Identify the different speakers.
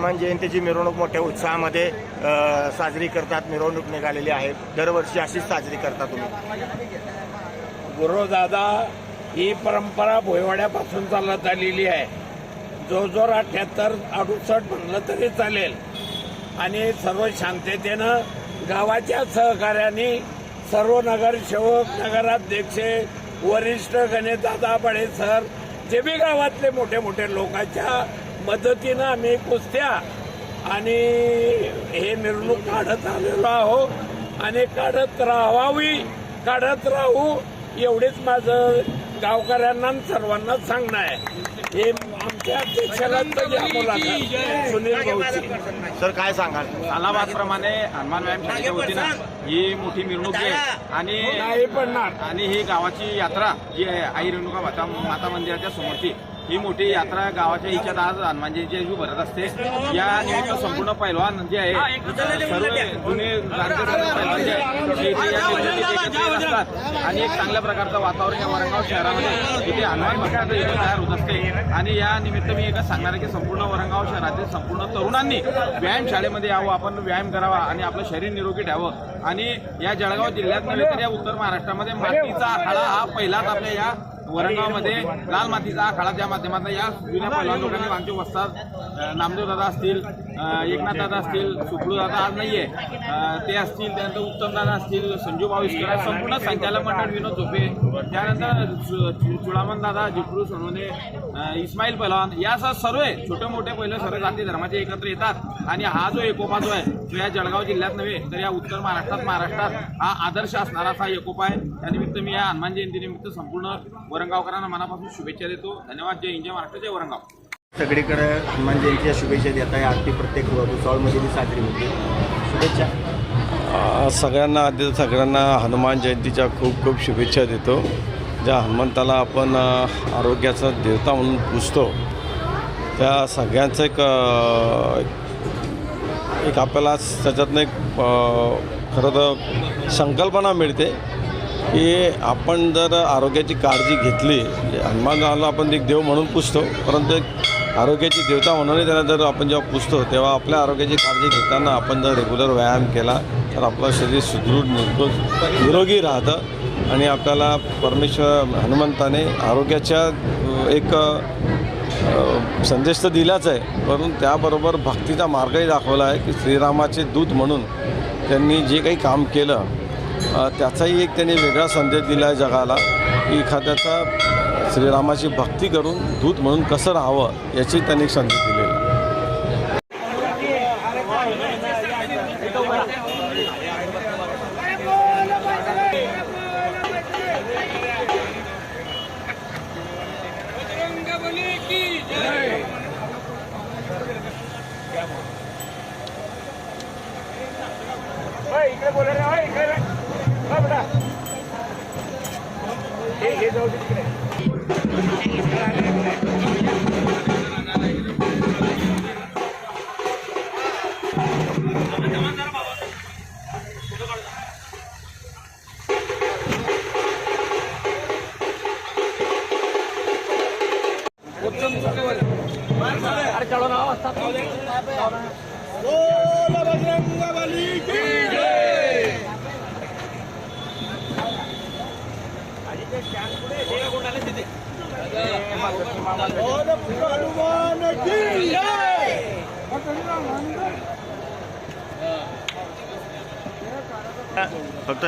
Speaker 1: हनुमान जयंतीची मिरवणूक मोठ्या उत्साहामध्ये साजरी करतात. मिरवणूक निघालेली आहे. दरवर्षी अशीच साजरी करता तुम्ही?
Speaker 2: गुरुदादा ही परंपरा भोयवाड्यापासून चालत आलेली आहे. जो 78 68 म्हणलं तरी चालेल. आणि सर्व शांततेनं गावाच्या सहकार्याने सर्व नगरसेवक, नगराध्यक्ष, वरिष्ठ गणेशदादा बडे सर, जे बी गावातले मोठे मोठे लोकांच्या मदतीनं आम्ही कुस्त्या आणि हे मिरवणूक काढत आलेलो आहोत आणि काढत राहू एवढेच माझं गावकऱ्यांना सर्वांना सांगणं आहे. हे आमच्या अध्यक्षाला सुनील भाऊची.
Speaker 1: सर काय सांगाल?
Speaker 3: सालाबादप्रमाणे हनुमान व्यायाम शाळेच्या वतीनं ही मोठी मिरवणूक आहे आणि ही गावाची यात्रा जी आहे आई रेणुका माता मंदिराच्या समोरची ही मोठी यात्रा गावाच्या हिच्यात आज हनुमान जयंती भरत असते. या निमित्त संपूर्ण पैलवान जे आहे सर्व जुने पैलवान जे आहे इथे या निमित्ताने असतात आणि एक चांगल्या प्रकारचं वातावरण या वरंगाव शहरामध्ये इथे हनुमान मंदिरात इथे तयार होत असते. आणि या निमित्त मी एकच सांगणार आहे की संपूर्ण वरंगाव शहरातील संपूर्ण तरुणांनी व्यायाम शाळेमध्ये यावं, आपण व्यायाम करावा आणि आपलं शरीर निरोगी ठेवावं. आणि या जळगाव जिल्ह्यात नव्हे तर या उत्तर महाराष्ट्रामध्ये मातीचा आखाडा हा पहिलाच आपल्या या वरंगावमध्ये लाल मातीचा आखाडा ज्या माध्यमातून या जुन्या पहिलवान लोकांनी आमचे वस्ताद नामदेव दादा असतील, एकनाथ दादा असतील, सुखडू दादा आज नाहीये ते असतील, त्यानंतर उत्तम दादा असतील, संजू भाविस्कर, संपूर्ण संचालक मंडळ विनोद झोपे, त्यानंतर चुडामन दादा, जिपरू सोनवणे, इस्माईल पहिलवान, यासह सर्व छोटे मोठे पहिले सर्व जाती धर्माचे एकत्र येतात. आणि हा जो एकोपा जो आहे तो या जळगाव जिल्ह्यात नव्हे तर या उत्तर महाराष्ट्रात हा आदर्श असणारा असा एकोपा आहे. त्यानिमित्त मी या हनुमान जयंतीनिमित्त संपूर्ण वरंगावकरांना मनापासून शुभेच्छा देतो. धन्यवाद. जय हिंद, जय महाराष्ट्र, जय वरंगाव.
Speaker 1: सगळीकडे हनुमान जयंतीच्या शुभेच्छा देत आहे. आरती प्रत्येक भुसावळमध्ये साजरी होते. शुभेच्छा
Speaker 4: सगळ्यांना हनुमान जयंतीच्या खूप खूप शुभेच्छा देतो. ज्या हनुमंताला आपण आरोग्याचा देवता म्हणून पूजतो त्या सगळ्यांचं एक आपल्याला त्याच्यातनं एक खरं तर संकल्पना मिळते की आपण जर आरोग्याची काळजी घेतली, हनुमानाला आपण एक देव म्हणून पूजतो, परंतु एक आरोग्याची देवता म्हणून त्याला जर आपण जेव्हा पूजतो तेव्हा आपल्या आरोग्याची काळजी घेताना आपण जर रेग्युलर व्यायाम केला तर आपलं शरीर सुदृढ निरोगी राहतं आणि आपल्याला परमेश्वर हनुमंताने आरोग्याच्या एक संदेश तर दिलाच आहे, परंतु त्याबरोबर भक्तीचा मार्गही दाखवला आहे की श्रीरामाचे दूत म्हणून त्यांनी जे काही काम केलं त्याचाही एक त्यांनी वेगळा संदेश दिला आहे जगाला की एखाद्याचा श्रीरामाची भक्ती करून दूत म्हणून कसं राहावं याची त्यांनी संदेश दिलेला आहे.
Speaker 2: इकडे बोला रे, इकडे बेटा हे जाऊ दे तिकडे. अरे चलो ना असतात बजरंगबली की जय. हनुमान की जय.
Speaker 1: फक्त